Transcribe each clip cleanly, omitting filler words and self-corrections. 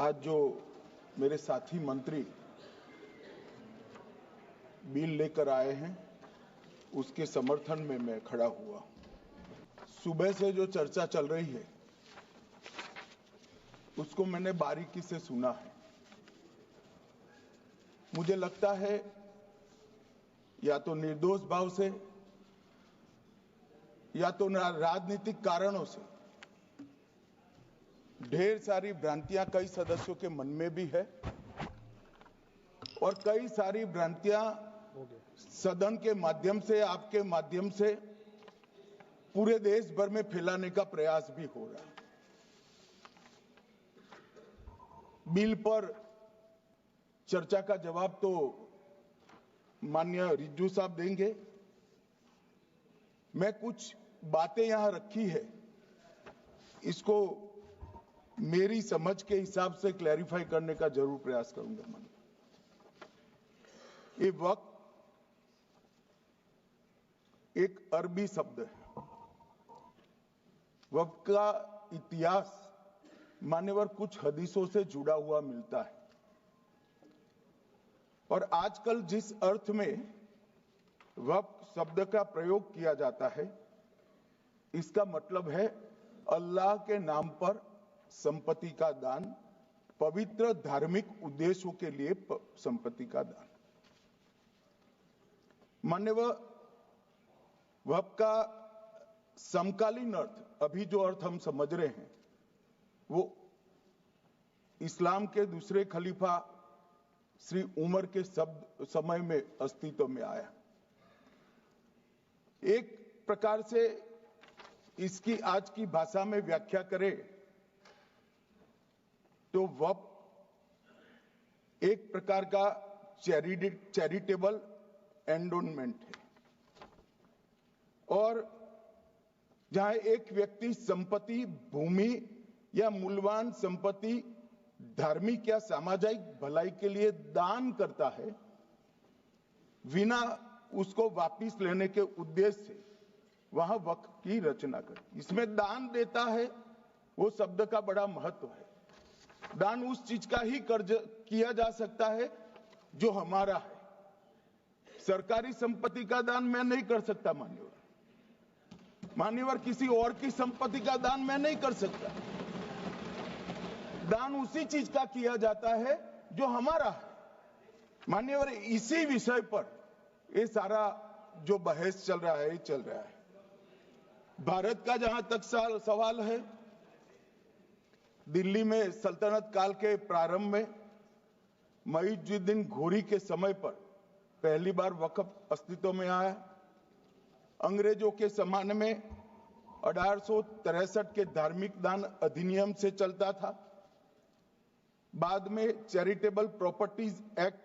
आज जो मेरे साथी मंत्री बिल लेकर आए हैं उसके समर्थन में मैं खड़ा हुआ। सुबह से जो चर्चा चल रही है उसको मैंने बारीकी से सुना है। मुझे लगता है या तो निर्दोष भाव से या तो राजनीतिक कारणों से ढेर सारी भ्रांतियां कई सदस्यों के मन में भी है और कई सारी भ्रांतियां सदन के माध्यम से, आपके माध्यम से पूरे देश भर में फैलाने का प्रयास भी हो रहा है। बिल पर चर्चा का जवाब तो माननीय रिज्जू साहब देंगे। मैं कुछ बातें यहां रखी है, इसको मेरी समझ के हिसाब से क्लैरिफाई करने का जरूर प्रयास करूंगा। ये वक्त एक अरबी शब्द है। वक्त का इतिहास मान्यवर कुछ हदीसों से जुड़ा हुआ मिलता है और आजकल जिस अर्थ में वक्त शब्द का प्रयोग किया जाता है इसका मतलब है अल्लाह के नाम पर संपत्ति का दान, पवित्र धार्मिक उद्देश्यों के लिए संपत्ति का दान। मान्यवर वक्त का समकालीन अर्थ, अभी जो अर्थ हम समझ रहे हैं वो इस्लाम के दूसरे खलीफा श्री उमर के समय में अस्तित्व में आया। एक प्रकार से इसकी आज की भाषा में व्याख्या करें तो वक्फ एक प्रकार का चैरिटेबल एंडोनमेंट है और जहां एक व्यक्ति संपत्ति, भूमि या मूल्यवान संपत्ति धार्मिक या सामाजिक भलाई के लिए दान करता है बिना उसको वापस लेने के उद्देश्य से, वहां वक्फ की रचना कर। इसमें दान देता है, वो शब्द का बड़ा महत्व है। दान उस चीज का ही कर्ज किया जा सकता है जो हमारा है। सरकारी संपत्ति का दान मैं नहीं कर सकता। मान्यवर किसी और की संपत्ति का दान मैं नहीं कर सकता। दान उसी चीज का किया जाता है जो हमारा है। मान्यवर इसी विषय पर ये सारा जो बहस चल रहा है चल रहा है। भारत का जहां तक सवाल है, दिल्ली में सल्तनत काल के प्रारंभ में मुइज़ुद्दीन घोरी के समय पर पहली बार वक्फ अस्तित्व में आया। अंग्रेजों के जमाने में 1863 के धार्मिक दान अधिनियम से चलता था। बाद में चैरिटेबल प्रॉपर्टीज एक्ट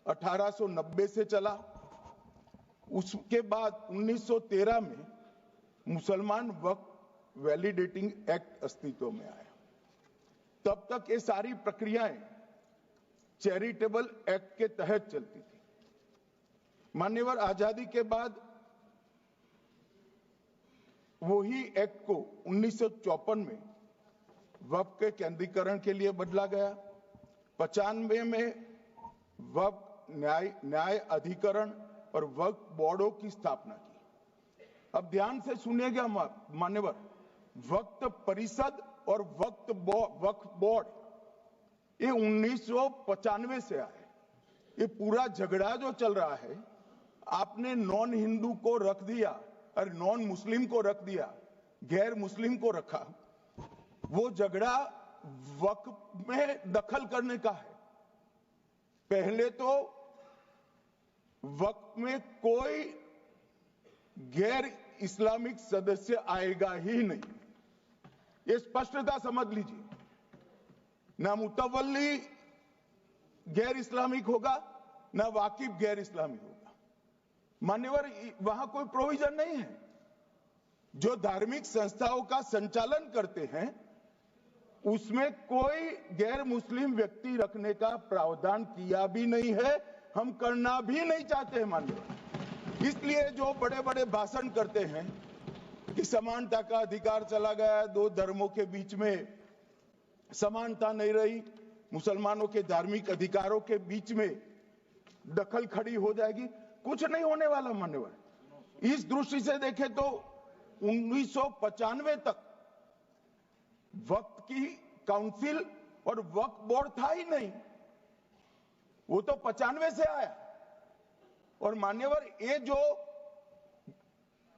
1890 से चला। उसके बाद 1913 में मुसलमान वक्फ वैलिडेटिंग एक्ट अस्तित्व में आया। तब तक ये सारी प्रक्रियाएं चैरिटेबल एक्ट के तहत चलती थी। मान्यवर आजादी के बाद वही एक्ट को 1954 में वक्फ के केंद्रीकरण के लिए बदला गया। 95 में वक्फ न्याय अधिकरण और वक्फ बोर्डों की स्थापना की। अब ध्यान से सुनिएगा मान्यवर, वक्फ परिषद और वक्फ बोर्ड ये 1995 से आए। ये पूरा झगड़ा जो चल रहा है, आपने नॉन हिंदू को रख दिया और नॉन मुस्लिम को रख दिया, गैर मुस्लिम को रखा। वो झगड़ा वक्फ में दखल करने का है। पहले तो वक्फ में कोई गैर इस्लामिक सदस्य आएगा ही नहीं, ये स्पष्टता समझ लीजिए। ना मुतवल्ली गैर इस्लामिक होगा, ना वाकिफ गैर इस्लामिक होगा। मान्यवर वहां कोई प्रोविजन नहीं है। जो धार्मिक संस्थाओं का संचालन करते हैं उसमें कोई गैर मुस्लिम व्यक्ति रखने का प्रावधान किया भी नहीं है, हम करना भी नहीं चाहते हैं। मान्यवर इसलिए जो बड़े बड़े भाषण करते हैं कि समानता का अधिकार चला गया, दो धर्मों के बीच में समानता नहीं रही, मुसलमानों के धार्मिक अधिकारों के बीच में दखल खड़ी हो जाएगी? कुछ नहीं होने वाला मान्यवर। इस दृष्टि से देखें तो 1995 तक वक्फ की काउंसिल और वक्फ बोर्ड था ही नहीं, वो तो 95 से आया। और मान्यवर, ये जो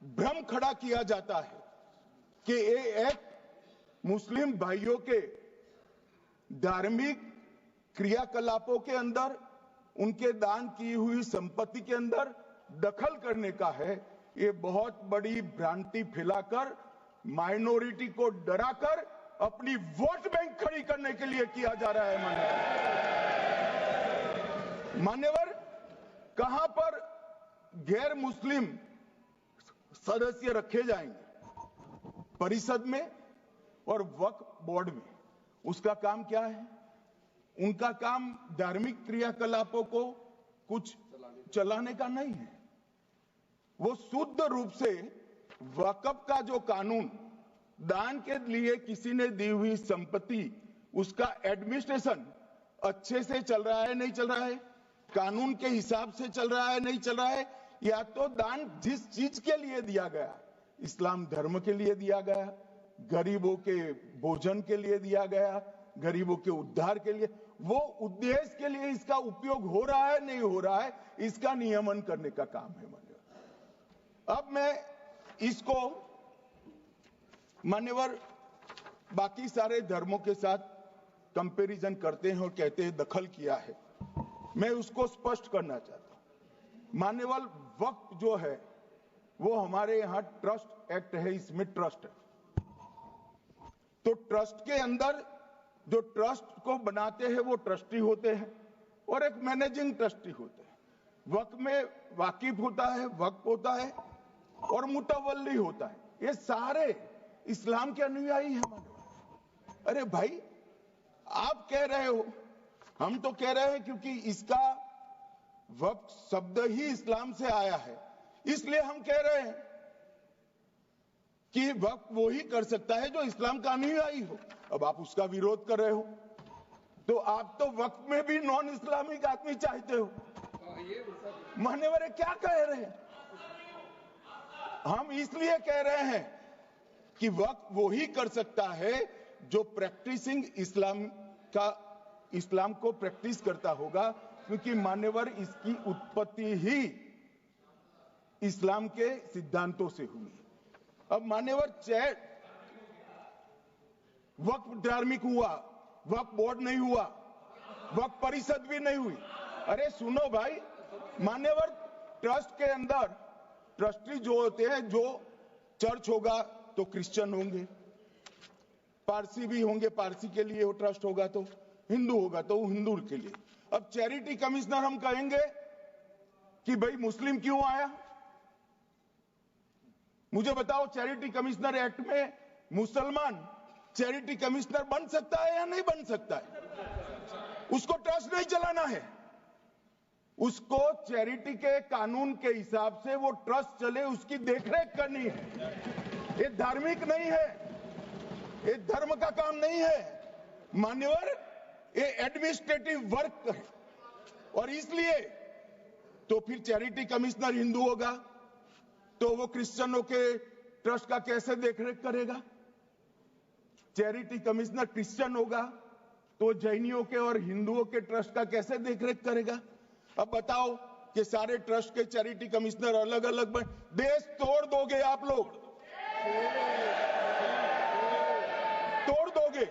भ्रम खड़ा किया जाता है कि ये एक मुस्लिम भाइयों के धार्मिक क्रियाकलापों के अंदर, उनके दान की हुई संपत्ति के अंदर दखल करने का है, ये बहुत बड़ी भ्रांति फैलाकर माइनॉरिटी को डराकर अपनी वोट बैंक खड़ी करने के लिए किया जा रहा है। मान्यवर, कहां पर गैर मुस्लिम सदस्य रखे जाएंगे? परिषद में और वक्फ बोर्ड में। उसका काम क्या है? उनका काम धार्मिक क्रियाकलापों को कुछ चलाने का नहीं है। वो शुद्ध रूप से वक्फ का जो कानून, दान के लिए किसी ने दी हुई संपत्ति, उसका एडमिनिस्ट्रेशन अच्छे से चल रहा है नहीं चल रहा है, कानून के हिसाब से चल रहा है नहीं चल रहा है, या तो दान जिस चीज के लिए दिया गया, इस्लाम धर्म के लिए दिया गया, गरीबों के भोजन के लिए दिया गया, गरीबों के उद्धार के लिए, वो उद्देश्य के लिए इसका उपयोग हो रहा है नहीं हो रहा है, इसका नियमन करने का काम है मान्यवर। अब मैं इसको मान्यवर बाकी सारे धर्मों के साथ कंपैरिजन करते हैं और कहते हैं दखल किया है। मैं उसको स्पष्ट करना चाहता हूं। मान्यवर, वक्फ जो है वो हमारे यहां ट्रस्ट एक्ट है, इसमें ट्रस्ट है। तो ट्रस्ट के अंदर जो ट्रस्ट को बनाते हैं वो ट्रस्टी होते हैं और एक मैनेजिंग ट्रस्टी होते हैं। वक्फ में वाकिफ होता है, वक्फ होता है और मुतवल्ली होता है। ये सारे इस्लाम के अनुयायी हैं। अरे भाई, आप कह रहे हो, हम तो कह रहे हैं क्योंकि इसका वक्फ शब्द ही इस्लाम से आया है, इसलिए हम कह रहे हैं कि वक्फ वो ही कर सकता है जो इस्लाम का अनुयायी हो। अब आप उसका विरोध कर रहे हो, तो आप तो वक्फ में भी नॉन इस्लामिक आदमी चाहते हो। मान्यवर, क्या कह रहे हैं? हम इसलिए कह रहे हैं कि वक्फ वो ही कर सकता है जो प्रैक्टिसिंग इस्लाम को प्रैक्टिस करता होगा, क्योंकि मान्यवर इसकी उत्पत्ति ही इस्लाम के सिद्धांतों से हुई। अब मान्यवर, वक्फ धार्मिक हुआ, वक्फ बोर्ड नहीं हुआ, वक्फ परिषद भी नहीं हुई। अरे सुनो भाई, मान्यवर, ट्रस्ट के अंदर ट्रस्टी जो होते हैं, जो चर्च होगा तो क्रिश्चियन होंगे, पारसी भी होंगे, पारसी के लिए वो ट्रस्ट होगा, तो हिंदू होगा तो हिंदू के लिए। अब चैरिटी कमिश्नर हम कहेंगे कि भाई मुस्लिम क्यों आया? मुझे बताओ, चैरिटी कमिश्नर एक्ट में मुसलमान चैरिटी कमिश्नर बन सकता है या नहीं बन सकता है? उसको ट्रस्ट नहीं चलाना है, उसको चैरिटी के कानून के हिसाब से वो ट्रस्ट चले, उसकी देखरेख करनी है। ये धार्मिक नहीं है, ये धर्म का काम नहीं है मान्यवर, ये एडमिनिस्ट्रेटिव वर्क है। और इसलिए तो फिर चैरिटी कमिश्नर हिंदू होगा तो वो क्रिश्चियनों के ट्रस्ट का कैसे देखरेख करेगा? चैरिटी कमिश्नर क्रिश्चियन होगा तो जैनियों के और हिंदुओं के ट्रस्ट का कैसे देखरेख करेगा? अब बताओ कि सारे ट्रस्ट के चैरिटी कमिश्नर अलग अलग देश तोड़ दोगे आप लोग, तोड़ दोगे।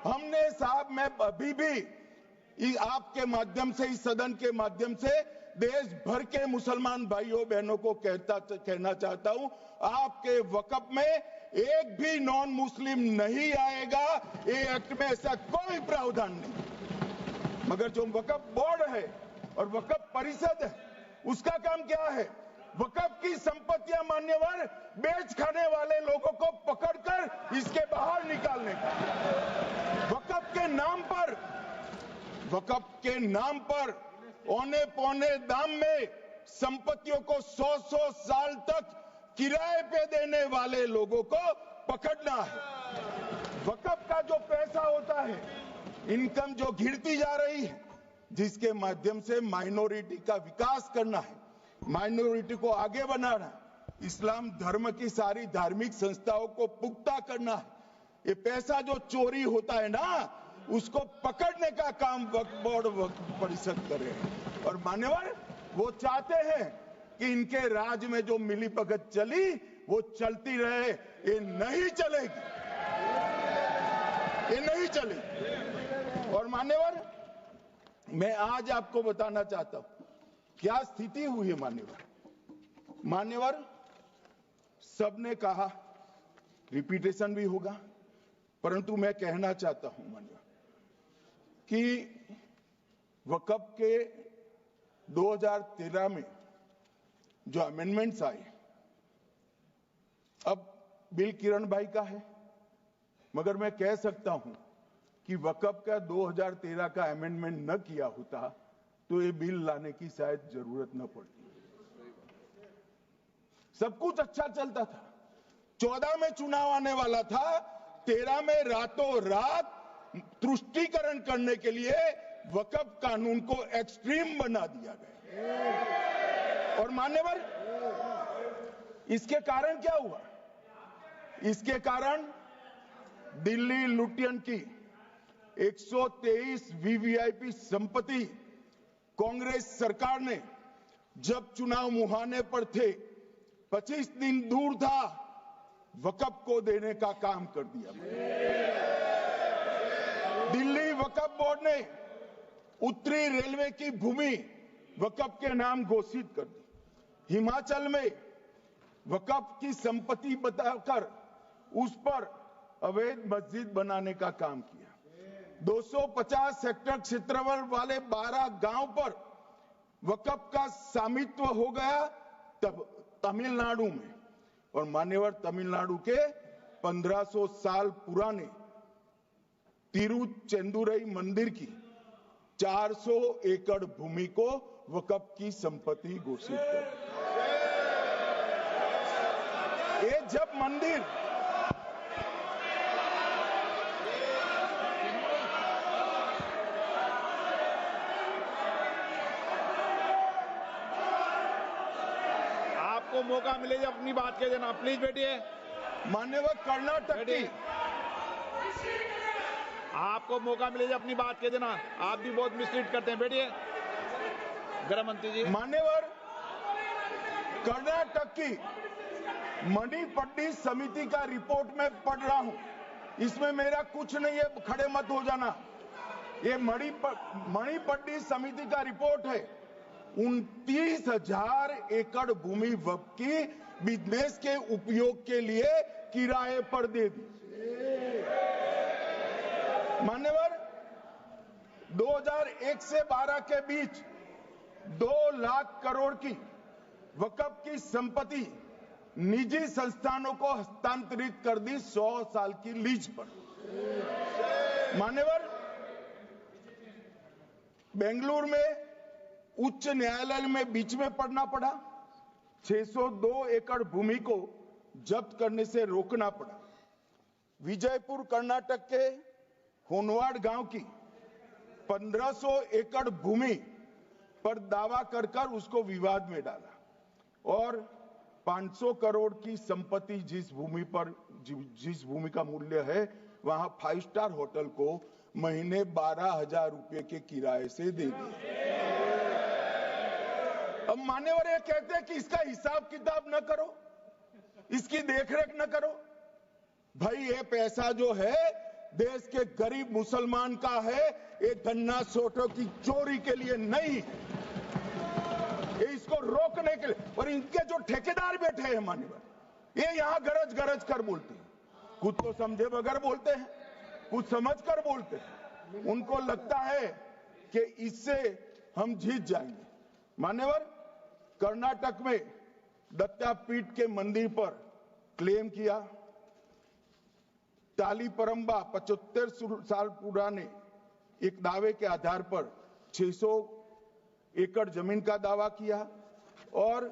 हमने साहब, मैं अभी भी आपके माध्यम से, इस सदन के माध्यम से देश भर के मुसलमान भाइयों बहनों को कहना चाहता हूं, आपके वक्फ में एक भी नॉन मुस्लिम नहीं आएगा। ये एक्ट में ऐसा कोई प्रावधान नहीं। मगर जो वक्फ बोर्ड है और वक्फ परिषद है, उसका काम क्या है? वक्फ की संपत्तियां मान्यवर बेच खाने वाले लोगों को पकड़कर इसके बाहर निकालने का। वक्फ के नाम पर औने पौने दाम में संपत्तियों को 100-100 साल तक किराए पे देने वाले लोगों को पकड़ना है। वक्फ का जो पैसा होता है इनकम जो गिरती जा रही है, जिसके माध्यम से माइनॉरिटी का विकास करना है, माइनॉरिटी को आगे बढ़ाना है, इस्लाम धर्म की सारी धार्मिक संस्थाओं को पुख्ता करना है। ये पैसा जो चोरी होता है ना, उसको पकड़ने का काम वक्फ बोर्ड वक्फ परिषद करे। और मान्यवर, वो चाहते हैं कि इनके राज में जो मिलीभगत चली वो चलती रहे। ये नहीं चलेगी, ये नहीं चलेगी। और मान्यवर, मैं आज आपको बताना चाहता हूं क्या स्थिति हुई है। मान्यवर, सबने कहा, रिपीटेशन भी होगा, परंतु मैं कहना चाहता हूं मान्यवर कि वक्फ के 2013 में जो अमेंडमेंट्स आए, अब बिल किरण भाई का है, मगर मैं कह सकता हूं कि वक्फ का 2013 का अमेंडमेंट न किया होता तो ये बिल लाने की शायद जरूरत न पड़ती। सब कुछ अच्छा चलता था। 14 में चुनाव आने वाला था, 13 में रातों रात तुष्टीकरण करने के लिए वक्फ कानून को एक्सट्रीम बना दिया गया। और मान्यवर, इसके कारण क्या हुआ? इसके कारण दिल्ली लुटियन की 123 वीवीआईपी संपत्ति कांग्रेस सरकार ने जब चुनाव मुहाने पर थे, 25 दिन दूर था, वक्फ को देने का काम कर दिया। दिल्ली वक्फ बोर्ड ने उत्तरी रेलवे की भूमि वक्फ के नाम घोषित कर दी। हिमाचल में वक्फ की संपत्ति बताकर उस पर अवैध मस्जिद बनाने का काम किया। 250 हेक्टेयर क्षेत्रफल वाले 12 गांव पर वक्फ का स्वामित्व हो गया तब तमिलनाडु में। और मान्यवर, तमिलनाडु के 1500 साल पुराने तिरुचेंदुरई मंदिर की 400 एकड़ भूमि को वक्फ की संपत्ति घोषित कर। ये जब मंदिर आपको मौका मिले जब अपनी बात कह देना, प्लीज बैठिए। मान्यवर, कर्नाटक की, आपको मौका मिले जब अपनी बात कह देना। आप भी बहुत मिसलीड करते हैं, बैठिए। गृह मंत्री जी। मान्यवर, कर्नाटक की मणिपट्टी समिति का रिपोर्ट में पढ़ रहा हूं, इसमें मेरा कुछ नहीं है, खड़े मत हो जाना। ये मणिपट्टी समिति का रिपोर्ट है। 29,000 एकड़ भूमि वक्फ की बिजनेस के उपयोग के लिए किराए पर दे दी। मान्यवर, 2001 से 12 के बीच 2 लाख करोड़ की वक्फ की संपत्ति निजी संस्थानों को हस्तांतरित कर दी 100 साल की लीज पर। मान्यवर, बेंगलुरु में उच्च न्यायालय में बीच में पढ़ना पड़ा, 602 एकड़ भूमि को जब्त करने से रोकना पड़ा। विजयपुर कर्नाटक के होनवाड़ गांव की 1500 एकड़ भूमि पर दावा कर उसको विवाद में डाला और 500 करोड़ की संपत्ति जिस भूमि का मूल्य है, वहां 5 स्टार होटल को महीने 12,000 रुपए के किराए से दे दिया। अब मान्यवर ये कहते हैं कि इसका हिसाब किताब न करो, इसकी देखरेख न करो। भाई, ये पैसा जो है देश के गरीब मुसलमान का है, ये गन्ना सोटों की चोरी के लिए नहीं, ये इसको रोकने के लिए। और इनके जो ठेकेदार बैठे हैं मान्यवर, ये यहां गरज कर बोलते हैं, कुछ तो समझे बगैर बोलते हैं, कुछ समझ कर बोलते हैं। उनको लगता है कि इससे हम जीत जाएंगे। मान्यवर, कर्नाटक में दत्तापीठ के मंदिर पर क्लेम किया, तालीपरंबा 75 साल पुराने एक दावे के आधार पर 600 एकड़ जमीन का दावा किया और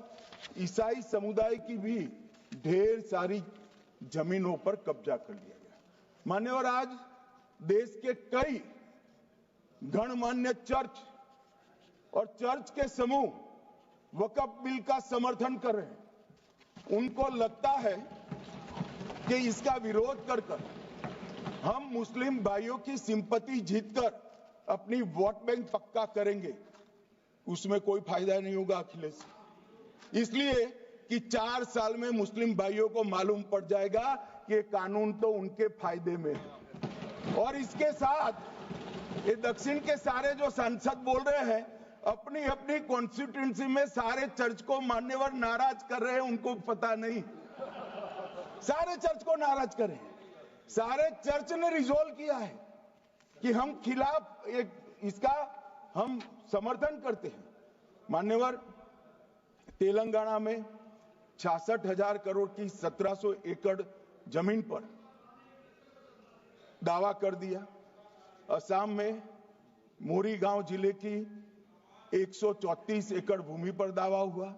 ईसाई समुदाय की भी ढेर सारी जमीनों पर कब्जा कर लिया गया। मान्यवर, आज देश के कई गणमान्य चर्च और चर्च के समूह वक्फ बिल का समर्थन कर रहे हैं। उनको लगता है कि इसका विरोध कर हम मुस्लिम भाइयों की सिंपैथी जीतकर अपनी वोट बैंक पक्का करेंगे। उसमें कोई फायदा नहीं होगा अखिलेश, इसलिए कि 4 साल में मुस्लिम भाइयों को मालूम पड़ जाएगा कि ये कानून तो उनके फायदे में है। और इसके साथ ये दक्षिण के सारे जो सांसद बोल रहे हैं, अपनी अपनी कॉन्स्टिट्यूंसी में सारे चर्च को मान्यवर नाराज कर रहे हैं, उनको पता नहीं, सारे चर्च को नाराज कर रहे हैं। सारे चर्च ने रिजोल्व किया है कि हम खिलाफ इसका हम समर्थन करते हैं। मान्यवर, तेलंगाना में 66,000 करोड़ की 1700 एकड़ जमीन पर दावा कर दिया। असम में मोरीगांव जिले की 134 एकड़ भूमि पर दावा हुआ।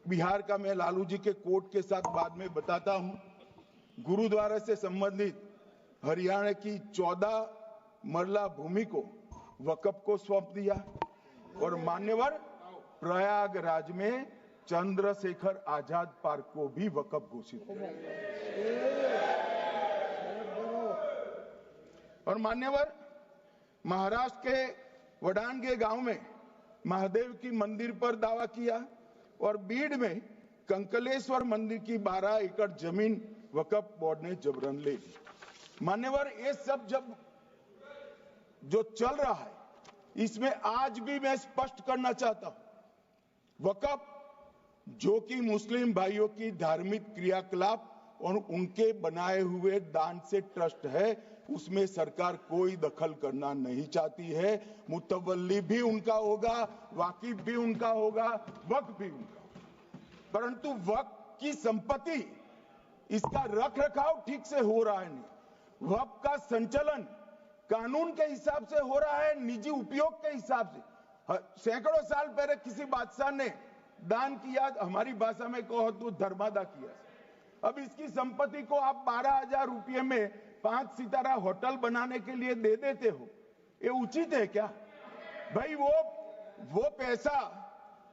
बिहार का मैं लालू जी के कोर्ट के साथ बाद में बताता हूं। गुरुद्वारा से संबंधित हरियाणा की 14 मरला भूमि को वक्फ को सौंप दिया। और मान्यवर, प्रयागराज में चंद्रशेखर आजाद पार्क को भी वक्फ घोषित किया। और मान्यवर, महाराष्ट्र के वडानगे गांव में महादेव की मंदिर पर दावा किया। और बीड में कंकलेश्वर मंदिर की 12 एकड़ जमीन वक्फ बोर्ड ने जबरन ले ली। मान्यवर, ये सब जब जो चल रहा है, इसमें आज भी मैं स्पष्ट करना चाहता हूं, वक्फ जो कि मुस्लिम भाइयों की धार्मिक क्रियाकलाप और उनके बनाए हुए दान से ट्रस्ट है, उसमें सरकार कोई दखल करना नहीं चाहती है। मुतवल्ली भी उनका होगा, वाकिफ भी उनका होगा, वक्फ भी उनका होगा। परंतु वक्फ की संपत्ति, इसका रख रखाव ठीक से हो रहा है नहीं। वक्फ का संचालन कानून के हिसाब से हो रहा है, निजी उपयोग के हिसाब से। सैकड़ों साल पहले किसी बादशाह ने दान किया, हमारी भाषा में कहो तो धर्मादा किया। अब इसकी संपत्ति को आप 12,000 रुपये में 5 सितारा होटल बनाने के लिए दे देते हो, ये उचित है क्या? भाई वो पैसा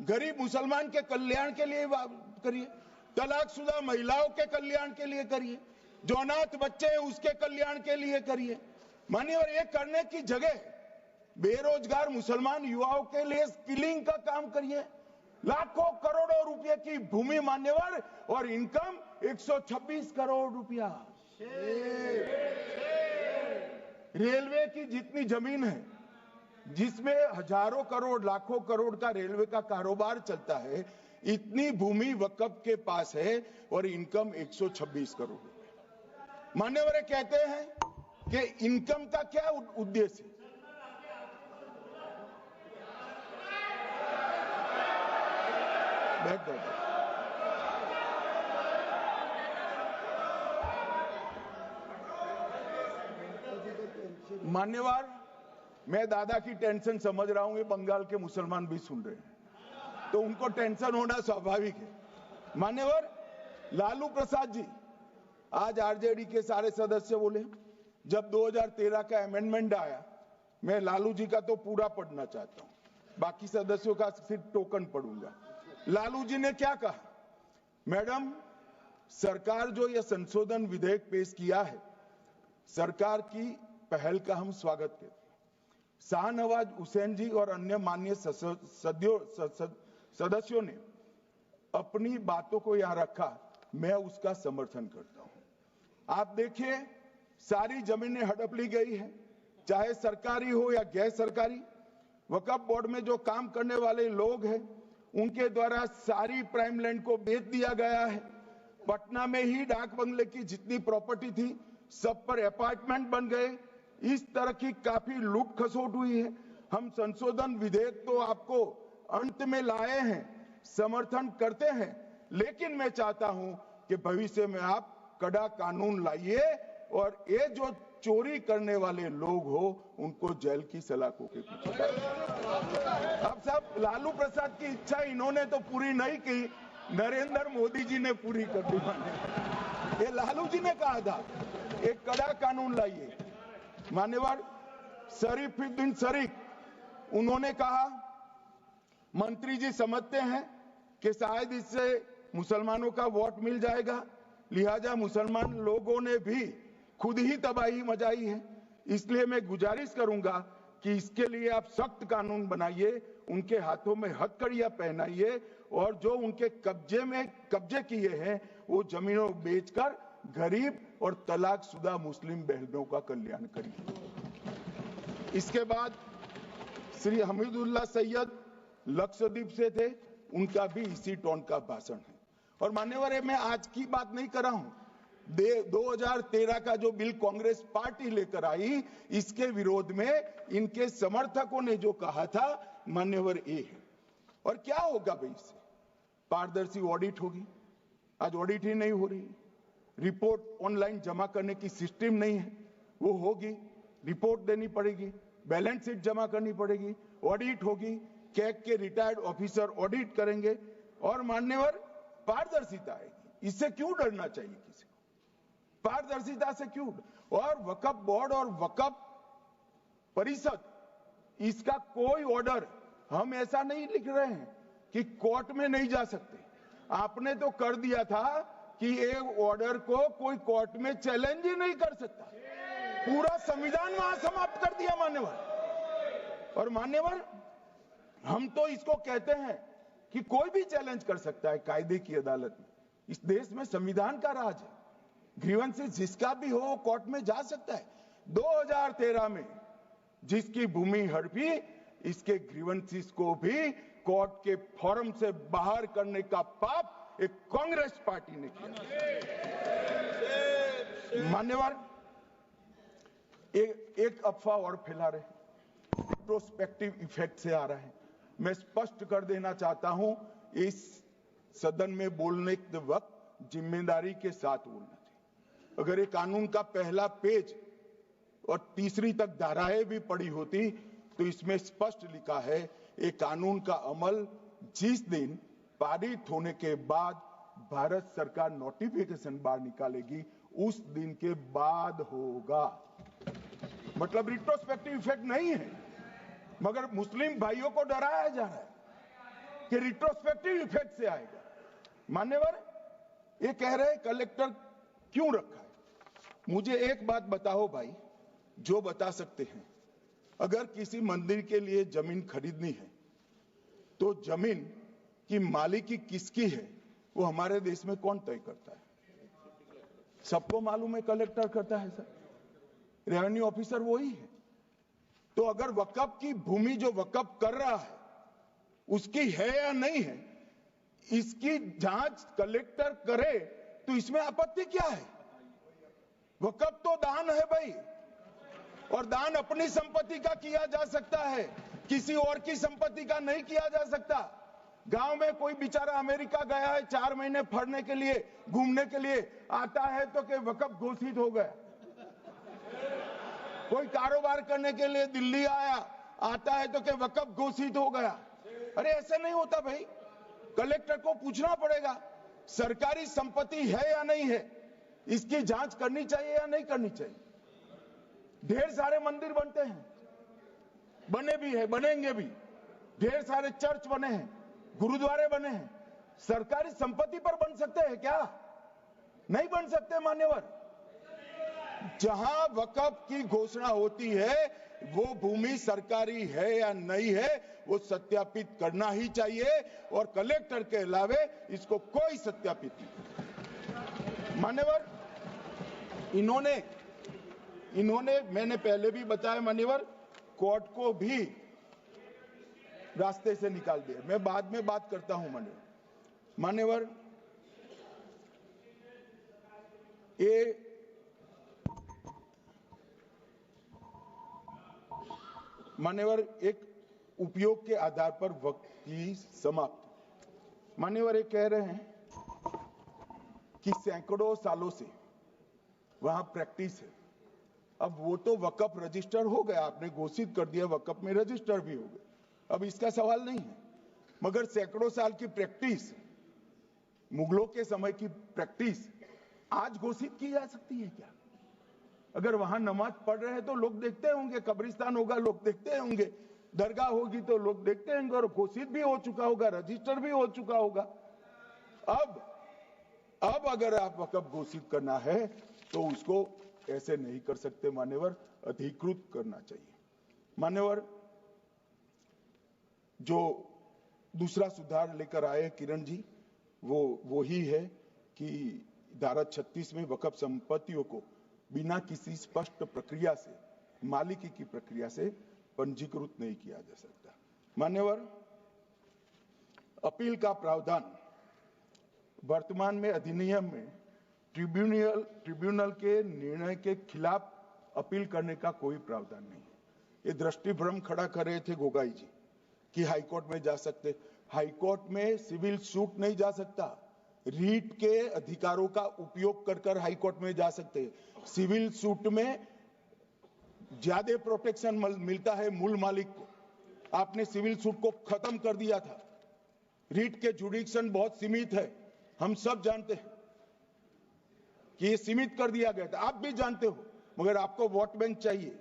गरीब मुसलमान के कल्याण के लिए करिए, तलाकशुदा महिलाओं के कल्याण के लिए करिए, जो अनाथ बच्चे हैं उसके कल्याण के लिए करिए। मान्यवर, ये करने की जगह बेरोजगार मुसलमान युवाओं के लिए स्किलिंग का काम करिए। लाखों करोड़ों रुपए की भूमि मान्यवर, और इनकम 126 करोड़ रुपया। रेलवे की जितनी जमीन है, जिसमें हजारों करोड़ लाखों करोड़ का रेलवे का कारोबार चलता है, इतनी भूमि वक्फ के पास है और इनकम 126 करोड़ रुपए। मान्यवर कहते हैं कि इनकम का क्या उद्देश्य है? मान्यवर, मैं दादा की टेंशन समझ रहा हूं, ये बंगाल के मुसलमान भी सुन रहे हैं, तो उनको टेंशन होना स्वाभाविक है। मान्यवर, लालू प्रसाद जी, आज आरजेडी के सारे सदस्य बोले, जब 2013 का अमेंडमेंट आया, मैं लालू जी का तो पूरा पढ़ना चाहता हूं, बाकी सदस्यों का सिर्फ टोकन पढ़ूंगा। लालू जी ने क्या कहा? मैडम, सरकार जो यह संशोधन विधेयक पेश किया है, सरकार की पहल का हम स्वागत करते हैं। शाहनवाज हुसैन जी और अन्य माननीय सदस्यों ने अपनी बातों को यहां रखा, मैं उसका समर्थन करता हूं। आप देखिए, सारी जमीनें हड़प ली गई है, चाहे सरकारी हो या गैर सरकारी। वक्फ बोर्ड में जो काम करने वाले लोग हैं, उनके द्वारा सारी प्राइम लैंड को बेच दिया गया है। पटना में ही डाक बंगले की जितनी प्रॉपर्टी थी, सब पर अपार्टमेंट बन गए। इस तरह की काफी लूट खसोट हुई है। हम संशोधन विधेयक तो आपको अंत में लाए हैं, समर्थन करते हैं, लेकिन मैं चाहता हूं कि भविष्य में आप कड़ा कानून लाइए और ये जो चोरी करने वाले लोग हो, उनको जेल की सलाखों के पीछे। अब साहब, लालू प्रसाद की इच्छा इन्होंने तो पूरी नहीं की, नरेंद्र मोदी जी ने पूरी कर दी। ये लालू जी ने कहा था, एक कड़ा कानून लाइए। मान्यवर, शरीफुद्दीन शरीफ उन्होंने कहा, मंत्री जी समझते हैं कि शायद इससे मुसलमानों का वोट मिल जाएगा, लिहाजा मुसलमान लोगों ने भी खुद ही तबाही मचाई है, इसलिए मैं गुजारिश करूंगा कि इसके लिए आप सख्त कानून बनाइए, उनके हाथों में हथकड़ियां पहनाइए और जो उनके कब्जे किए हैं वो जमीनों बेचकर गरीब और तलाकशुदा मुस्लिम बहनों का कल्याण करिए। इसके बाद श्री हमीदुल्लाह सैयद लक्षद्वीप से थे, उनका भी इसी टोन का भाषण है। और मान्यवर, मैं आज की बात नहीं कर रहा हूं, 2013 का जो बिल कांग्रेस पार्टी लेकर आई, इसके विरोध में इनके समर्थकों ने जो कहा था, मान्यवर ये है। और क्या होगा भाई इससे? पारदर्शी ऑडिट होगी, आज ऑडिट ही नहीं हो रही, रिपोर्ट ऑनलाइन जमा करने की सिस्टम नहीं है, वो होगी, रिपोर्ट देनी पड़ेगी, बैलेंस शीट जमा करनी पड़ेगी, ऑडिट होगी, कैग के रिटायर्ड ऑफिसर ऑडिट करेंगे और मान्यवर पारदर्शिता आएगी। इससे क्यों डरना चाहिए किसी को? पारदर्शिता से क्यों? और वक्फ बोर्ड और वक्फ परिषद, इसका कोई ऑर्डर हम ऐसा नहीं लिख रहे हैं कि कोर्ट में नहीं जा सकते। आपने तो कर दिया था कि एक ऑर्डर को कोई कोर्ट में चैलेंज ही नहीं कर सकता, पूरा संविधान वहां समाप्त कर दिया मान्यवर। और मान्यवर, हम तो इसको कहते हैं कि कोई भी चैलेंज कर सकता है कायदे की अदालत में। इस देश में संविधान का राज है, ग्रीवेंसेस जिसका भी हो कोर्ट में जा सकता है। 2013 में जिसकी भूमि हड़पी, इसके ग्रीवेंसेस को भी कोर्ट के फोरम से बाहर करने का पाप एक कांग्रेस पार्टी ने किया। मान्यवर, एक अफवाह और फैला रहे, रिट्रोस्पेक्टिव इफेक्ट से आ रहा है। मैं स्पष्ट कर देना चाहता हूं, इस सदन में बोलने के वक्त जिम्मेदारी के साथ बोलना चाहिए। अगर ये कानून का पहला पेज और तीसरी तक धाराएं भी पड़ी होती तो इसमें स्पष्ट लिखा है, ये कानून का अमल जिस दिन पारित होने के बाद भारत सरकार नोटिफिकेशन बाहर निकालेगी, उस दिन के बाद होगा। मतलब रिट्रोस्पेक्टिव इफेक्ट नहीं है, मगर मुस्लिम भाइयों को डराया जा रहा है कि रिट्रोस्पेक्टिव इफेक्ट से आएगा। मान्यवर, ये कह रहे हैं कलेक्टर क्यों रखा है? मुझे एक बात बताओ भाई, जो बता सकते हैं, अगर किसी मंदिर के लिए जमीन खरीदनी है तो जमीन की मालिकी किसकी है वो हमारे देश में कौन तय करता है? सबको मालूम है, कलेक्टर करता है सर, रेवेन्यू ऑफिसर वही है। तो अगर वक्फ की भूमि जो वक्फ कर रहा है उसकी है या नहीं है, इसकी जांच कलेक्टर करे तो इसमें आपत्ति क्या है? वक्फ तो दान है भाई, और दान अपनी संपत्ति का किया जा सकता है, किसी और की संपत्ति का नहीं किया जा सकता। गांव में कोई बेचारा अमेरिका गया है 4 महीने पढ़ने के लिए, घूमने के लिए, आता है तो कि वक्फ घोषित हो गया। कोई कारोबार करने के लिए दिल्ली आया, आता है तो कि वक्फ घोषित हो गया। अरे ऐसे नहीं होता भाई, कलेक्टर को पूछना पड़ेगा सरकारी संपत्ति है या नहीं है, इसकी जांच करनी चाहिए या नहीं करनी चाहिए। ढेर सारे मंदिर बनते हैं, बने भी है, बनेंगे भी, ढेर सारे चर्च बने हैं, गुरुद्वारे बने हैं, सरकारी संपत्ति पर बन सकते हैं क्या? नहीं बन सकते मान्यवर। जहां वक्फ की घोषणा होती है वो भूमि सरकारी है या नहीं है वो सत्यापित करना ही चाहिए, और कलेक्टर के अलावे इसको कोई सत्यापित नहीं। मान्यवर, इन्होंने मैंने पहले भी बताया मान्यवर, कोर्ट को भी रास्ते से निकाल दिया। मैं बाद में बात करता हूं मान्यवर, ये मान्यवर एक उपयोग के आधार पर वक्त की समाप्ति। मान्यवर ये कह रहे हैं कि सैकड़ों सालों से वहां प्रैक्टिस है। अब वो तो वक्फ रजिस्टर हो गया, आपने घोषित कर दिया, वक्फ में रजिस्टर भी हो गए, अब इसका सवाल नहीं है। मगर सैकड़ों साल की प्रैक्टिस, मुगलों के समय की प्रैक्टिस आज घोषित की जा सकती है क्या? अगर वहां नमाज पढ़ रहे हैं तो लोग देखते होंगे, कब्रिस्तान होगा लोग देखते होंगे, दरगाह होगी तो लोग देखते होंगे, और घोषित भी हो चुका होगा, रजिस्टर भी हो चुका होगा। अब अगर आप वक्फ घोषित करना है तो उसको ऐसे नहीं कर सकते मान्यवर, अधिकृत करना चाहिए। मान्यवर, जो दूसरा सुधार लेकर आए किरण जी, वो ही है कि धारा 36 में वक्फ संपत्तियों को बिना किसी स्पष्ट प्रक्रिया से, मालिकी की प्रक्रिया से पंजीकृत नहीं किया जा सकता। मान्यवर, अपील का प्रावधान वर्तमान में अधिनियम में ट्रिब्यूनल के निर्णय के खिलाफ अपील करने का कोई प्रावधान नहीं है। ये दृष्टिभ्रम खड़ा कर रहे थे गोगाई जी कि हाईकोर्ट में जा सकते। हाईकोर्ट में सिविल सूट नहीं जा सकता, रीट के अधिकारों का उपयोग कर हाईकोर्ट में जा सकते हैं। सिविल सूट में ज्यादा प्रोटेक्शन मिलता है मूल मालिक को। आपने सिविल सूट को खत्म कर दिया था, रीट के जुडिक्शन बहुत सीमित है, हम सब जानते हैं कि ये सीमित कर दिया गया था, आप भी जानते हो, मगर आपको वोट बैंक चाहिए।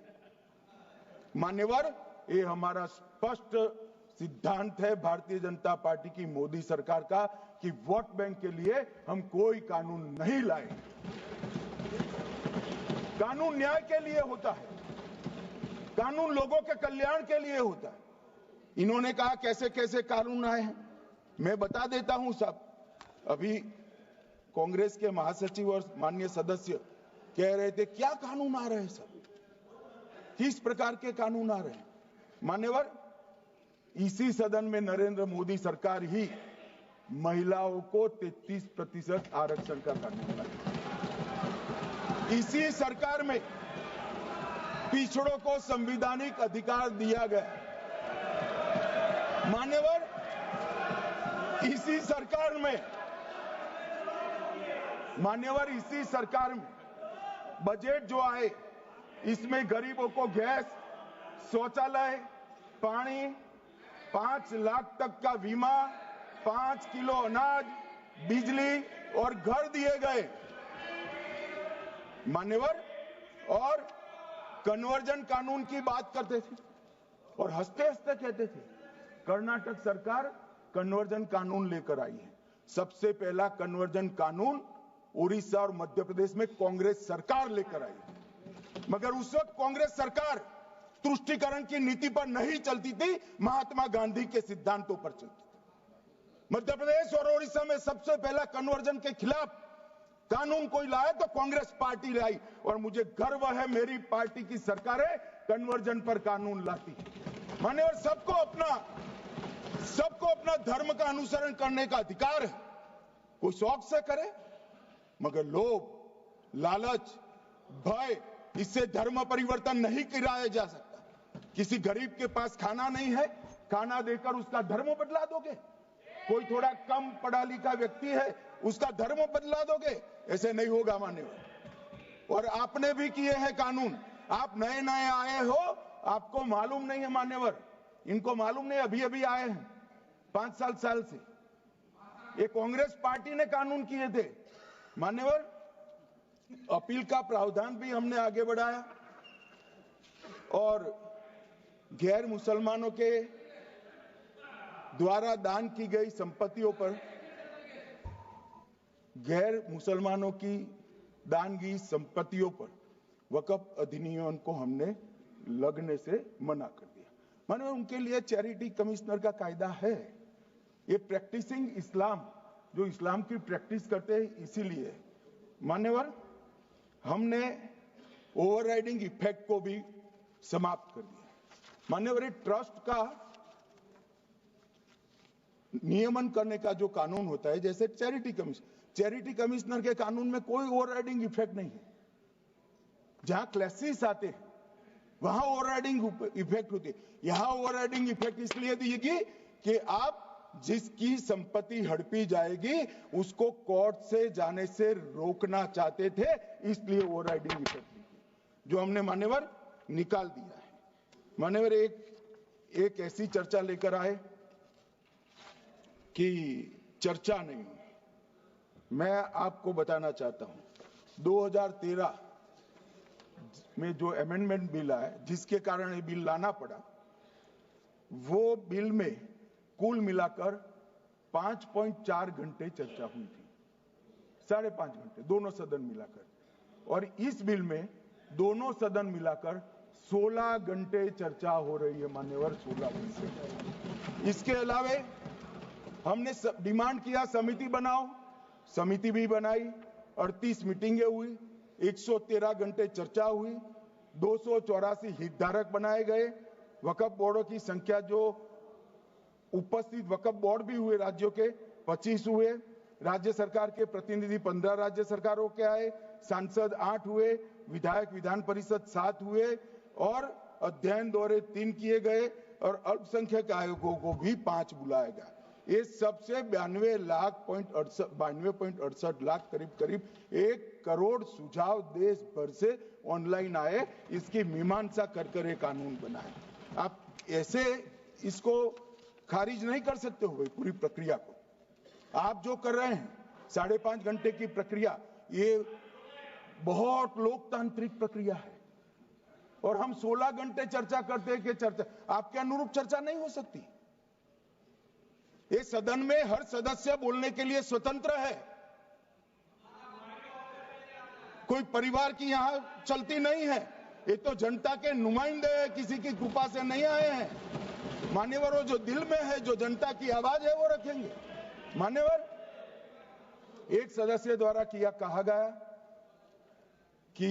मान्यवर, ये हमारा स्पष्ट सिद्धांत है भारतीय जनता पार्टी की, मोदी सरकार का, कि वोट बैंक के लिए हम कोई कानून नहीं लाए। कानून न्याय के लिए होता है, कानून लोगों के कल्याण के लिए होता है। इन्होंने कहा कैसे कैसे कानून आए हैं, मैं बता देता हूं सब। अभी कांग्रेस के महासचिव और माननीय सदस्य कह रहे थे क्या कानून आ रहे हैं, सब किस प्रकार के कानून आ रहे हैं। मान्यवर, इसी सदन में नरेंद्र मोदी सरकार ही महिलाओं को 33% आरक्षण का कानून लाई। इसी सरकार में पिछड़ों को संवैधानिक अधिकार दिया गया। मान्यवर, इसी सरकार में बजट जो आए, इसमें गरीबों को गैस, शौचालय, पानी, 5 लाख तक का बीमा, 5 किलो अनाज, बिजली और घर दिए गए। मान्यवर, और कन्वर्जन कानून की बात करते थे और हंसते हंसते कहते थे कर्नाटक सरकार कन्वर्जन कानून लेकर आई है। सबसे पहला कन्वर्जन कानून उड़ीसा और मध्य प्रदेश में कांग्रेस सरकार लेकर आई, मगर उस वक्त कांग्रेस सरकार तुष्टीकरण की नीति पर नहीं चलती थी, महात्मा गांधी के सिद्धांतों पर चलती थी। मध्य प्रदेश और उड़ीसा में सबसे पहला कन्वर्जन के खिलाफ कानून कोई लाया तो कांग्रेस पार्टी लाई, और मुझे गर्व है मेरी पार्टी की सरकारें कन्वर्जन पर कानून लाती है। मान्यवर, सबको अपना धर्म का अनुसरण करने का अधिकार है, कोई शौक से करे, मगर लोभ, लालच, भय, इससे धर्म परिवर्तन नहीं कराया जा सकता। किसी गरीब के पास खाना नहीं है, खाना देकर उसका धर्म बदला दोगे? कोई थोड़ा कम पढ़ा लिखा व्यक्ति है, उसका धर्म बदला दोगे? ऐसे नहीं होगा मान्यवर। और आपने भी किए हैं कानून, आप नए नए आए हो, आपको मालूम नहीं है मान्यवर, इनको मालूम नहीं, अभी अभी आए हैं 5 साल से। ये कांग्रेस पार्टी ने कानून किए थे मान्यवर। अपील का प्रावधान भी हमने आगे बढ़ाया, और गैर मुसलमानों के द्वारा दान की गई संपत्तियों पर, गैर मुसलमानों की दान की संपत्तियों पर वक्फ अधिनियम को हमने लगने से मना कर दिया। माने उनके लिए चैरिटी कमिश्नर का कायदा है। ये प्रैक्टिसिंग इस्लाम, जो इस्लाम की प्रैक्टिस करते हैं, इसीलिए मान्यवर हमने ओवरराइडिंग इफेक्ट को भी समाप्त कर दिया। मान्यवर, ये ट्रस्ट का नियमन करने का जो कानून होता है, जैसे चैरिटी कमिश्नर के कानून में कोई ओवरराइडिंग इफेक्ट नहीं है। जहां क्लासेस आते हैं वहां ओवरराइडिंग इफेक्ट होती है। यहां ओवरराइडिंग इफेक्ट इसलिए देगी कि आप जिसकी संपत्ति हड़पी जाएगी उसको कोर्ट से जाने से रोकना चाहते थे, इसलिए ओवरराइडिंग इफेक्ट जो हमने मान्यवर निकाल दिया है। मान्यवर, एक ऐसी चर्चा लेकर आए कि चर्चा नहीं हुई। मैं आपको बताना चाहता हूं, में जो अमेंडमेंट बिल आया, जिसके कारण ये बिल लाना पड़ा, वो बिल में कुल मिलाकर 5.4 घंटे चर्चा हुई थी, 5.5 घंटे दोनों सदन मिलाकर। और इस बिल में दोनों सदन मिलाकर 16 घंटे चर्चा हो रही है मान्यवर, 16 घंटे। इसके अलावे हमने डिमांड किया समिति बनाओ, समिति भी बनाई, 38 मीटिंगें हुई, 113 घंटे चर्चा हुई, 284 हितधारक बनाए गए। वक्फ बोर्डों की संख्या, जो उपस्थित वक्फ बोर्ड भी हुए राज्यों के, 25 हुए। राज्य सरकार के प्रतिनिधि 15 राज्य सरकारों के आए, सांसद 8 हुए, विधायक विधान परिषद 7 हुए और अध्ययन दौरे 3 किए गए और अल्पसंख्यक आयोगों को भी 5 बुलाया गया। ये सबसे 92.68 लाख, करीब 1 करोड़ सुझाव देश भर से ऑनलाइन आए। इसकी मीमांसा कर एक कानून बनाए। आप ऐसे इसको खारिज नहीं कर सकते हो पूरी प्रक्रिया को। आप जो कर रहे हैं 5.5 घंटे की प्रक्रिया, ये बहुत लोकतांत्रिक प्रक्रिया है और हम 16 घंटे चर्चा करते हैं कि चर्चा आपके अनुरूप चर्चा नहीं हो सकती। ये सदन में हर सदस्य बोलने के लिए स्वतंत्र है, कोई परिवार की यहां चलती नहीं है। ये तो जनता के नुमाइंदे हैं, किसी की कृपा से नहीं आए हैं। मान्यवर, जो दिल में है, जो जनता की आवाज है, वो रखेंगे। मान्यवर, एक सदस्य द्वारा कहा गया कि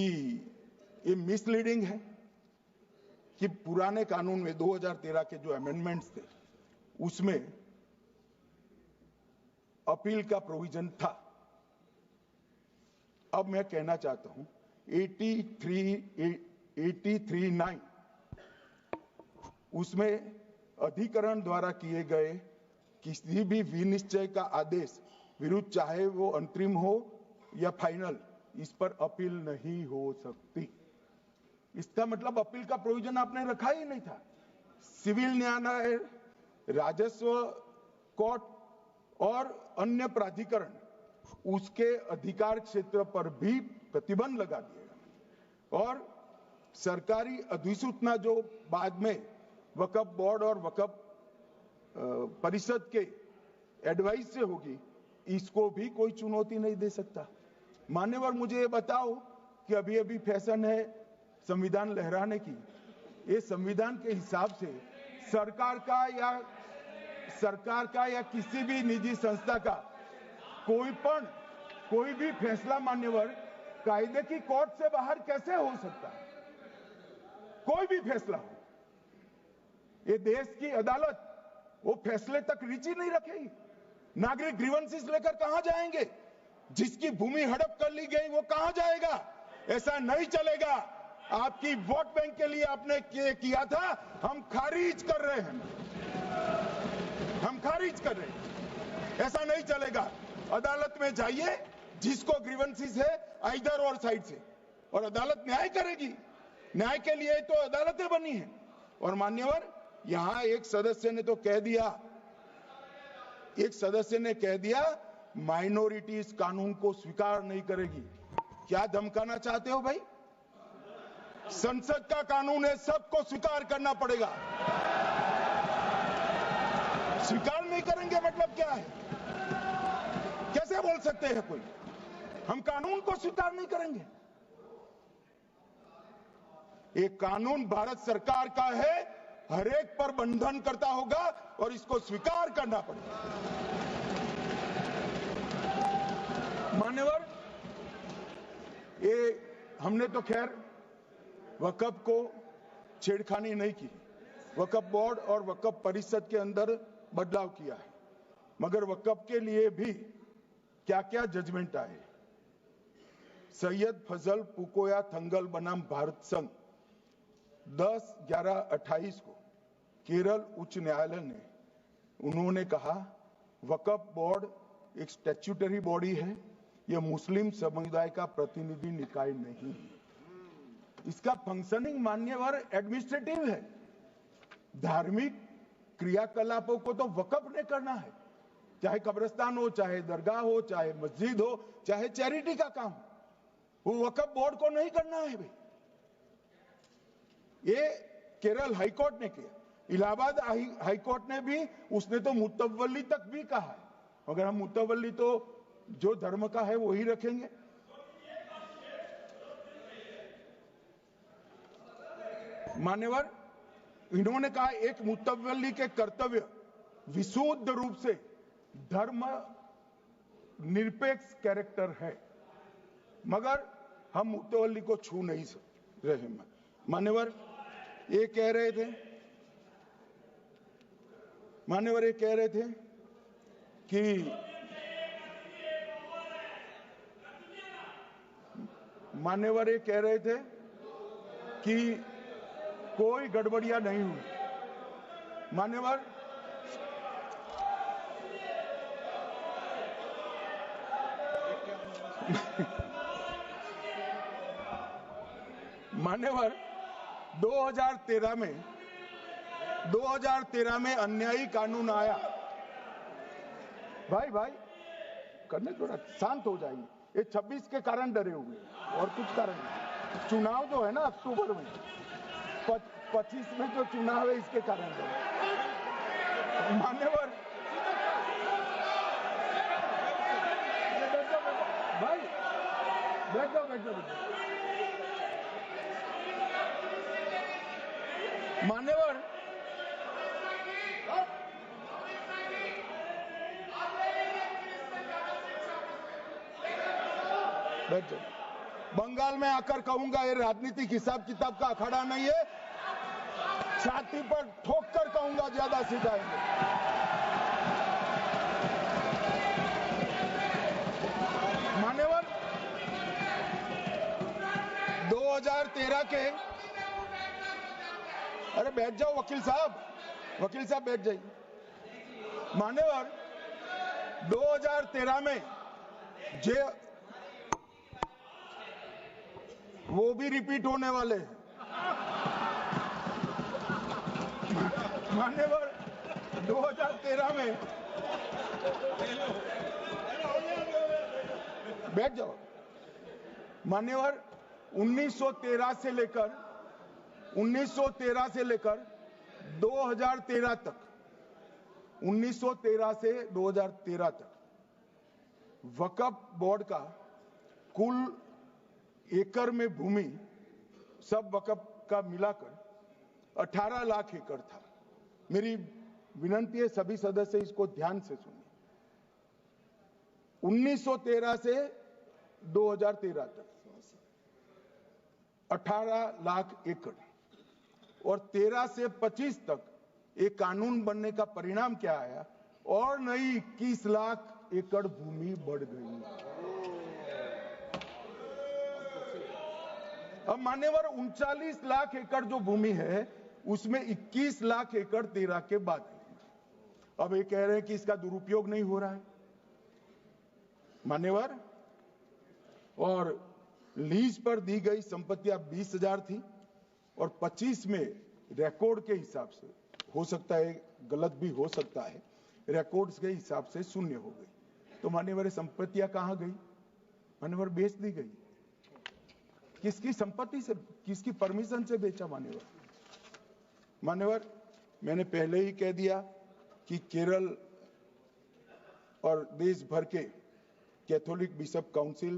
ये मिसलीडिंग है कि पुराने कानून में 2013 के जो अमेंडमेंट्स थे उसमें अपील का प्रोविजन था। अब मैं कहना चाहता हूं 83(9) उसमें अधिकरण द्वारा किए गए किसी भी विनिश्चय का आदेश विरुद्ध, चाहे वो अंतरिम हो या फाइनल, इस पर अपील नहीं हो सकती। इसका मतलब अपील का प्रोविजन आपने रखा ही नहीं था। सिविल न्यायालय, राजस्व कोर्ट और अन्य प्राधिकरण, उसके अधिकार क्षेत्र पर भी प्रतिबंध लगा दिया और सरकारी अधिसूचना जो बाद में वक्फ बोर्ड और वक्फ परिषद के एडवाइस से होगी, इसको भी कोई चुनौती नहीं दे सकता। मान्यवर, मुझे ये बताओ कि अभी अभी फैशन है संविधान लहराने की। ये संविधान के हिसाब से सरकार का या किसी भी निजी संस्था का कोई भी फैसला मान्यवर कायदे की कोर्ट से बाहर कैसे हो सकता है? कोई भी फैसला हो, ये देश की अदालत वो फैसले तक रुचि नहीं रखेगी। नागरिक ग्रीवेंसेस लेकर कहां जाएंगे? जिसकी भूमि हड़प कर ली गई वो कहां जाएगा? ऐसा नहीं चलेगा। आपकी वोट बैंक के लिए आपने किया था, हम खारिज कर रहे हैं, हम खारिज कर रहे हैं। ऐसा नहीं चलेगा। अदालत में जाइए, जिसको ग्रीवेंसेस है इधर और साइड से, और अदालत न्याय करेगी। न्याय के लिए तो अदालतें बनी हैं। और मान्यवर, यहां एक सदस्य ने कह दिया माइनॉरिटी इस कानून को स्वीकार नहीं करेगी। क्या धमकाना चाहते हो भाई? संसद का कानून है, सबको स्वीकार करना पड़ेगा। स्वीकार नहीं करेंगे मतलब क्या है? कैसे बोल सकते हैं कोई? हम कानून को स्वीकार नहीं करेंगे। ये कानून भारत सरकार का है, हर एक पर बंधन करता होगा और इसको स्वीकार करना पड़ेगा। मान्यवर, ये हमने तो खैर वक्फ को छेड़खानी नहीं की। वक्फ बोर्ड और वक्फ परिषद के अंदर बदलाव किया है, मगर वक्फ के लिए भी क्या क्या जजमेंट आए। सैयद फजल पुकोया थंगल बनाम भारत संघ 10/11/28 को केरल उच्च न्यायालय ने उन्होंने कहा वक्फ बोर्ड एक स्टैट्यूटरी बॉडी है, यह मुस्लिम समुदाय का प्रतिनिधि निकाय नहीं है। इसका फंक्शनिंग मान्यवर एडमिनिस्ट्रेटिव है। धार्मिक क्रियाकलापों को तो वक्फ ने करना है, चाहे कब्रिस्तान हो, चाहे दरगाह हो, चाहे मस्जिद हो, चाहे चैरिटी का काम हो, वो वक्फ बोर्ड को नहीं करना है भाई। ये केरल हाईकोर्ट ने किया। इलाहाबाद हाईकोर्ट ने भी, उसने तो मुतवल्ली तक भी कहा है। अगर हम मुतवल्ली तो जो धर्म का है वही रखेंगे। मान्यवर, इन्होंने कहा एक मुतवल्ली के कर्तव्य विशुद्ध रूप से धर्म निरपेक्ष कैरेक्टर है, मगर हम मुतवल्ली को छू नहीं रहे। मान्यवर ये कह रहे थे, कि मान्यवर ये कह रहे थे कि कोई गड़बड़ियां नहीं हुई। मान्यवर, मान्यवर 2013 में अन्यायी कानून आया। भाई करने थोड़ा शांत हो जाइए। ये 26 के कारण डरे हुए और कुछ कारण नहीं। चुनाव जो है ना अक्टूबर में, 25 में जो चुनाव है इसके कारण डरे। मान्यवर भाई बैठ जाओ। मान्यवर बैठ जाओ। बंगाल में आकर कहूंगा ये राजनीतिक हिसाब किताब का अखाड़ा नहीं है। छाती पर ठोक कर कहूंगा ज्यादा सिखाएंगे। मान्यवर 2013 के, अरे बैठ जाओ वकील साहब बैठ जाइए। मान्यवर 2013 में वो भी रिपीट होने वाले हैं। मान्यवर 2013 में बैठ जाओ। मान्यवर 1913 से लेकर 2013 तक, 1913 से 2013 तक वक्फ बोर्ड का कुल एकड़ में भूमि सब वक्फ का मिलाकर 18 लाख एकड़ था। मेरी विनंती है सभी सदस्य इसको ध्यान से सुनिए। 1913 से 2013 तक 18 लाख एकड़, और 13 से 25 तक एक कानून बनने का परिणाम क्या आया, और नई 21 लाख एकड़ भूमि बढ़ गई। अब मान्यवर 39 लाख एकड़ जो भूमि है उसमें 21 लाख एकड़ 13 के बाद है। अब ये कह रहे हैं कि इसका दुरुपयोग नहीं हो रहा है। मान्यवर, और लीज पर दी गई संपत्तियां 20,000 थी और 25 में रिकॉर्ड के हिसाब से, हो सकता है गलत भी हो सकता है, रिकॉर्ड्स के हिसाब से शून्य हो गई। तो मान्यवर संपत्तियां कहां गई? मान्यवर बेच दी गई। किसकी संपत्ति से, किसकी परमिशन से बेचा? मान्यवर मैंने पहले ही कह दिया कि केरल और देश भर के Catholic bishop council,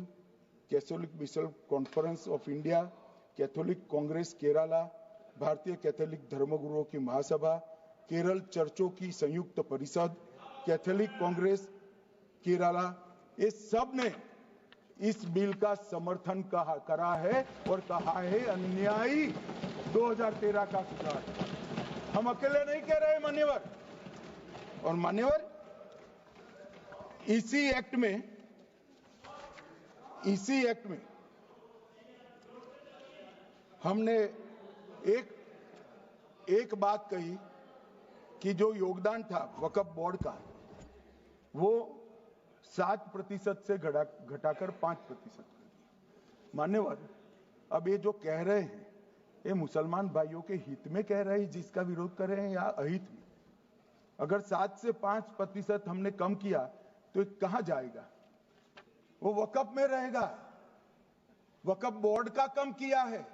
Catholic bishop conference of India, Catholic Congress Kerala, भारतीय कैथोलिक धर्मगुरुओं की महासभा, केरल चर्चों की संयुक्त परिषद, कैथोलिक कांग्रेस केरला, ये सब ने इस बिल का समर्थन करा है और कहा है अन्यायी 2013 का सुधार। हम अकेले नहीं कह रहे मान्यवर। और मान्यवर इसी एक्ट में हमने एक बात कही कि जो योगदान था वक्फ बोर्ड का वो 7% से घटाकर 5% कर दिया। मान्यवर अब ये जो कह रहे हैं ये मुसलमान भाइयों के हित में कह रहे हैं, जिसका विरोध कर रहे हैं, या अहित में? अगर 7 से 5% हमने कम किया तो कहां जाएगा? वो वक्फ में रहेगा। वक्फ बोर्ड का कम किया है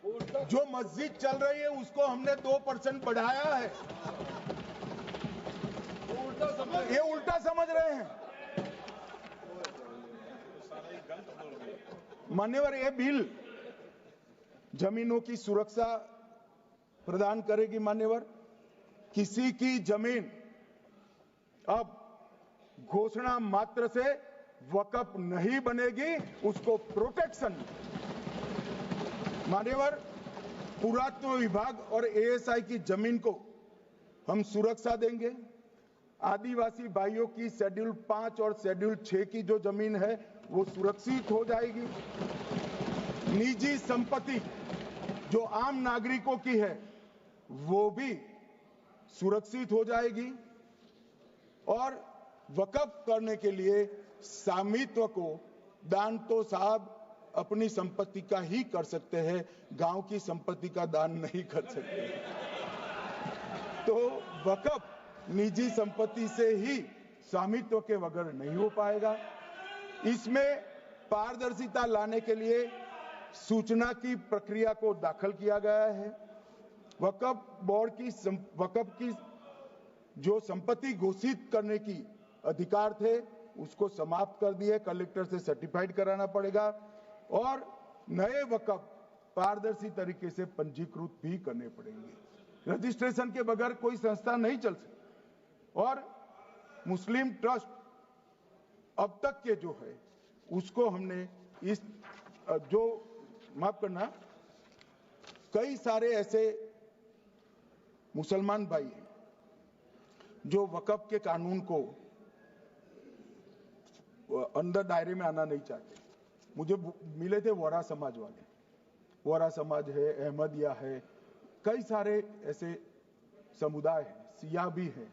जो मस्जिद चल रही है उसको हमने 2% बढ़ाया है। ये उल्टा समझ रहे हैं। मान्यवर, ये बिल जमीनों की सुरक्षा प्रदान करेगी। मान्यवर, किसी की जमीन अब घोषणा मात्र से वक्फ नहीं बनेगी, उसको प्रोटेक्शन। मान्यवर, पुरातत्व विभाग और एएसआई की जमीन को हम सुरक्षा देंगे। आदिवासी भाइयों की शेड्यूल 5 और शेड्यूल 6 की जो जमीन है वो सुरक्षित हो जाएगी। निजी संपत्ति जो आम नागरिकों की है वो भी सुरक्षित हो जाएगी। और वक्फ करने के लिए स्वामित्व को दान तो साहब अपनी संपत्ति का ही कर सकते हैं, गांव की संपत्ति का दान नहीं कर सकते। तो वक्फ निजी संपत्ति से ही स्वामित्व के बगैर नहीं हो पाएगा। इसमें पारदर्शिता लाने के लिए सूचना की प्रक्रिया को दाखिल किया गया है। वक्फ बोर्ड की वक्फ की जो संपत्ति घोषित करने की अधिकार थे उसको समाप्त कर दिए। कलेक्टर से सर्टिफाइड कराना पड़ेगा और नए वक्फ पारदर्शी तरीके से पंजीकृत भी करने पड़ेंगे। रजिस्ट्रेशन के बगैर कोई संस्था नहीं चल सकती। और मुस्लिम ट्रस्ट अब तक के जो है उसको हमने इस जो माफ करना, कई सारे ऐसे मुसलमान भाई हैं जो वक्फ के कानून को अंदर दायरे में आना नहीं चाहते। मुझे मिले थे वोरा समाज वाले, वोरा समाज है, अहमदिया है, कई सारे ऐसे समुदाय हैं, सिया भी है,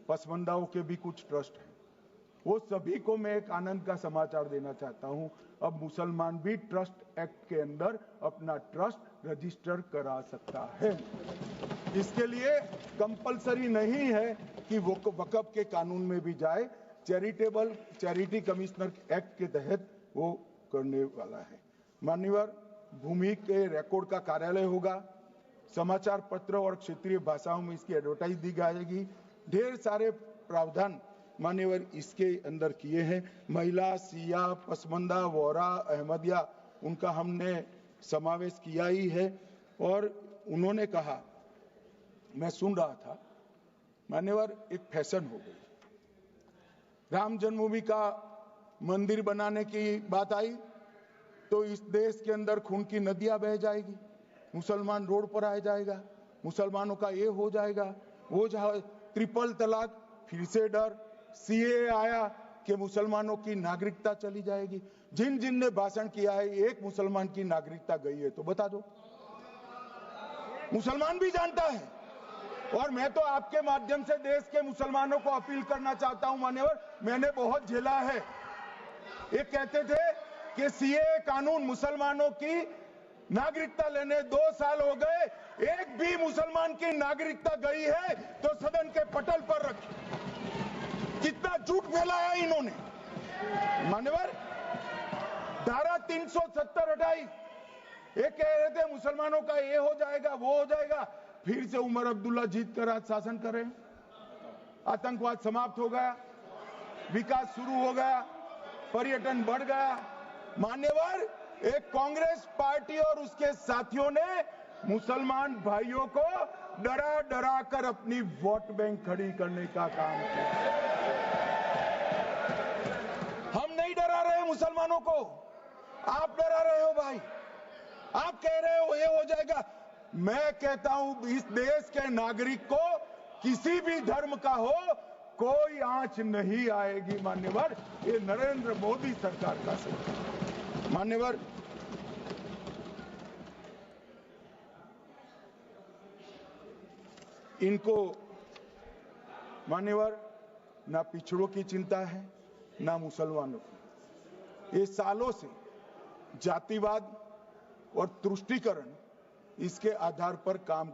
पसमंदाओं के भी कुछ ट्रस्ट हैं। वो सभी को मैं एक आनंद का समाचार देना चाहता हूं, अब मुसलमान भी ट्रस्ट एक्ट के अंदर अपना ट्रस्ट रजिस्टर करा सकता है। इसके लिए कंपलसरी नहीं है कि वो वक्फ के कानून में भी जाए, चैरिटी कमिश्नर एक्ट के तहत वो करने वाला है। मान्यवर, भूमि के रिकॉर्ड का कार्यालय होगा, समाचार पत्र और क्षेत्रीय भाषाओं में इसकी एडवर्टाइज दी जाएगी। ढेर सारे प्रावधान मान्यवर इसके अंदर किए हैं। महिला, सिया, पसमंदा, वोरा, अहमदिया, उनका हमने समावेश किया ही है। और उन्होंने कहा, मैं सुन रहा था, मान्यवर एक फैशन हो गई, राम जन्मभूमि का मंदिर बनाने की बात आई तो इस देश के अंदर खून की नदियां बह जाएगी, मुसलमान रोड पर आ जाएगा, मुसलमानों का ये हो जाएगा, वो ट्रिपल तलाक, फिर से डर, सीए आया कि मुसलमानों की नागरिकता चली जाएगी। जिन जिन ने भाषण किया है, एक मुसलमान की नागरिकता गई है तो बता दो। मुसलमान भी जानता है। और मैं तो आपके माध्यम से देश के मुसलमानों को अपील करना चाहता हूं, मान्यवर, मैंने बहुत झेला है। ये कहते थे कि सीए कानून मुसलमानों की नागरिकता लेने 2 साल हो गए, एक भी मुसलमान की नागरिकता गई है तो सदन के पटल पर रखी। कितना झूठ फैलाया इन्होंने। मान्यवर, धारा 370 हटाई, ये कह रहे थे मुसलमानों का ये हो जाएगा, वो हो जाएगा। फिर से उमर अब्दुल्ला जीत कर आज शासन करें, आतंकवाद समाप्त हो गया, विकास शुरू हो गया, पर्यटन बढ़ गया। मान्यवर, एक कांग्रेस पार्टी और उसके साथियों ने मुसलमान भाइयों को डरा डरा कर अपनी वोट बैंक खड़ी करने का काम किया। हम नहीं डरा रहे मुसलमानों को, आप डरा रहे हो भाई। आप कह रहे हो ये हो जाएगा। मैं कहता हूं इस देश के नागरिक को किसी भी धर्म का हो कोई आंच नहीं आएगी। मान्यवर, ये नरेंद्र मोदी सरकार का सरकार। मान्यवर, इनको मान्यवर ना पिछड़ों की चिंता है ना मुसलमानों की। ये सालों से जातिवाद और तुष्टीकरण इसके आधार पर काम